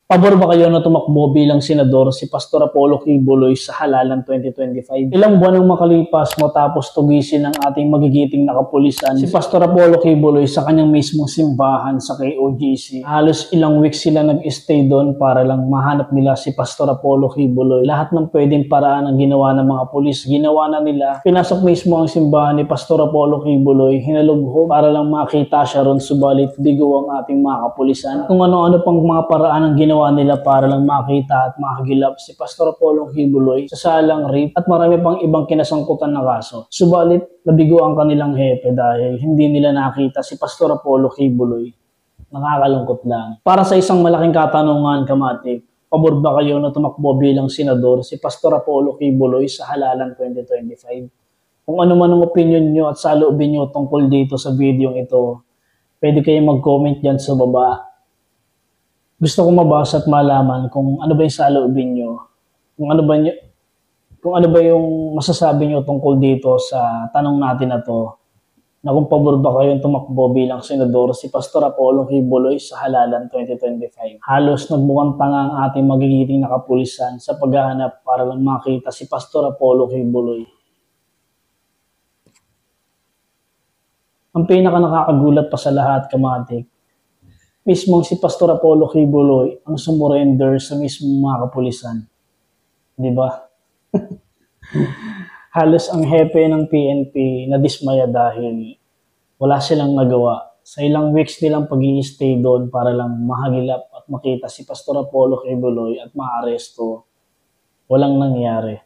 Pabor ba kayo na tumakbo bilang senador si Pastor Apollo Quiboloy sa halalan 2025? Ilang buwan ang makalipas matapos tugisin ng ating magigiting na kapulisan si Pastor Apollo Quiboloy sa kanyang mismong simbahan sa KOGC. Halos ilang weeks sila nag-stay doon para lang mahanap nila si Pastor Apollo Quiboloy. Lahat ng pwedeng paraan ang ginawa ng mga pulis, ginawa na nila. Pinasok mismo ang simbahan ni Pastor Apollo Quiboloy, hinalugho para lang makita siya ron, subalit bigo ang ating mga kapulisan. Kung ano-ano pang mga paraan ang ginawa nila para lang makita at makagilap si Pastor Apollo Quiboloy sa salang rape at marami pang ibang kinasangkutan na kaso. Subalit, nabigo ang kanilang hepe dahil hindi nila nakita si Pastor Apollo Quiboloy. Nakakalungkot lang. Para sa isang malaking katanungan, kamatik, pabor ba kayo na tumakbo bilang senador si Pastor Apollo Quiboloy sa halalan 2025? Kung ano man ang opinion nyo at saloobin nyo tungkol dito sa video ito, pwede kayong mag-comment dyan sa baba. Gusto ko mabasa at malaman kung ano ba yung saloobin nyo, kung ano ba yung masasabi nyo tungkol dito sa tanong natin na to, na kung pabor ba kayong tumakbo bilang senador si Pastor Apollo Quiboloy sa halalan 2025. Halos nagmukhang tanga ang ating magigiting na kapulisan sa paghahanap para lang makita si Pastor Apollo Quiboloy. Ang pinaka nakakagulat pa sa lahat, kamatik, mismong si Pastor Apollo Quiboloy ang sumurrender sa mismong mga kapulisan. Di ba? Halos ang hepe ng PNP na dismaya dahil wala silang nagawa. Sa ilang weeks nilang pag-i-stay doon para lang mahagilap at makita si Pastor Apollo Quiboloy at maaresto, walang nangyari.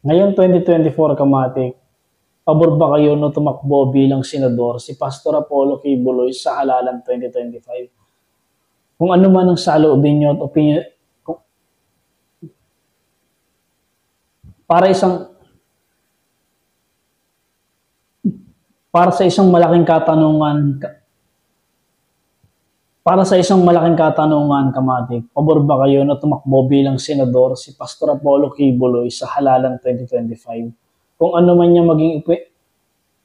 Ngayon 2024, kamatik, pabor ba kayo na tumakbo bilang senador si Pastor Apollo Quiboloy sa halalan 2025? Kung ano man ang saloobin nyo at opinion, para sa isang malaking katanungan, kamatik, pabor ba kayo na tumakbo bilang senador si Pastor Apollo Quiboloy sa halalan 2025? Kung ano man niya maging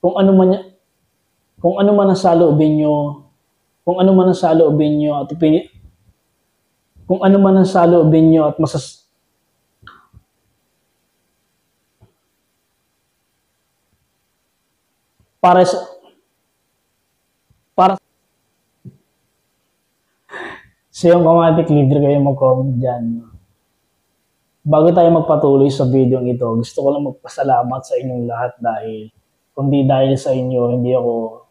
kung ano man ang saloobin niyo, kung ano man ang saloobin niyo at para sa yung kamatik, libre kayo mag-comment dyan. Bago tayo magpatuloy sa video ito, gusto ko lang magpasalamat sa inyong lahat dahil kundi dahil sa inyo, hindi ako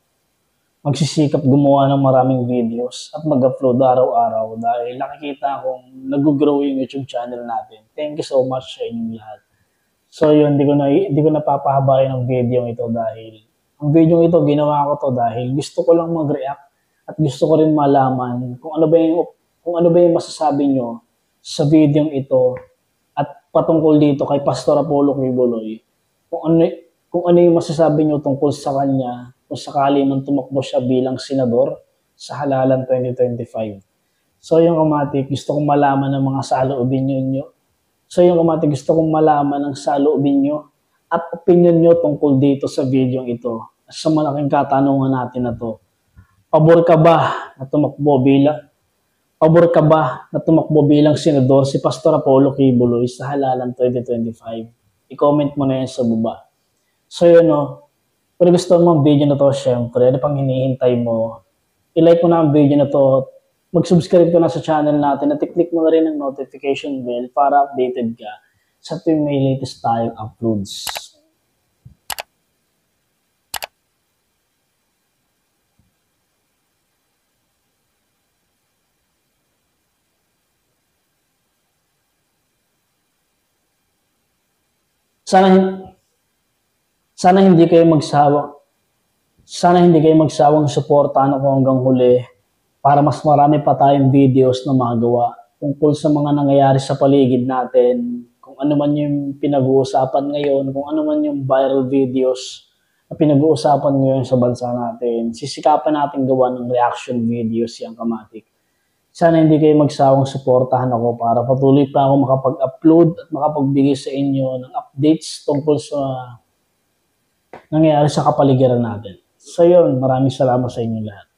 magsisikap gumawa ng maraming videos at mag-upload araw-araw dahil nakikita akong nag-grow yung YouTube channel natin. Thank you so much sa inyong lahat. So yun, di ko napapahabayan ng video ito dahil ang video ito, ginawa ko to dahil gusto ko lang mag-react at gusto ko rin malaman kung ano ba yung masasabi nyo sa video ito at patungkol dito kay Pastor Apollo Quiboloy, kung ano yung masasabi nyo tungkol sa kanya kung sakali man tumakbo siya bilang senador sa halalan 2025. So yung kamatik, gusto kong malaman ng mga saloobin nyo. Gusto kong malaman ng saloobin nyo at opinion nyo tungkol dito sa video ito. Sa malaking katanungan natin na to. Pabor ka ba na tumakbo bilang senador si Pastor Apollo Quiboloy sa halalan 2025? I-comment mo na yan sa baba. So yun kung gusto mo ang video na to, syempre, ano pang hinihintay mo? I-like mo na ang video na to, mag-subscribe ka na sa channel natin at i-click mo na rin ang notification bell para updated ka sa tuwing may latest tayong uploads. Sana hindi kayo magsawang suportahan ako hanggang huli para mas marami pa tayong videos na magawa tungkol sa mga nangyayari sa paligid natin, kung ano man yung pinag-uusapan ngayon, kung ano man yung viral videos na pinag-uusapan ngayon sa bansa natin. Sisikapan natin gawa ng reaction videos yung kamatik. Sana hindi kayo magsawang suportahan ako para patuloy pa ako makapag-upload at makapagbigay sa inyo ng updates tungkol sa nangyayari sa kapaligiran natin. So yun, maraming salamat sa inyo lahat.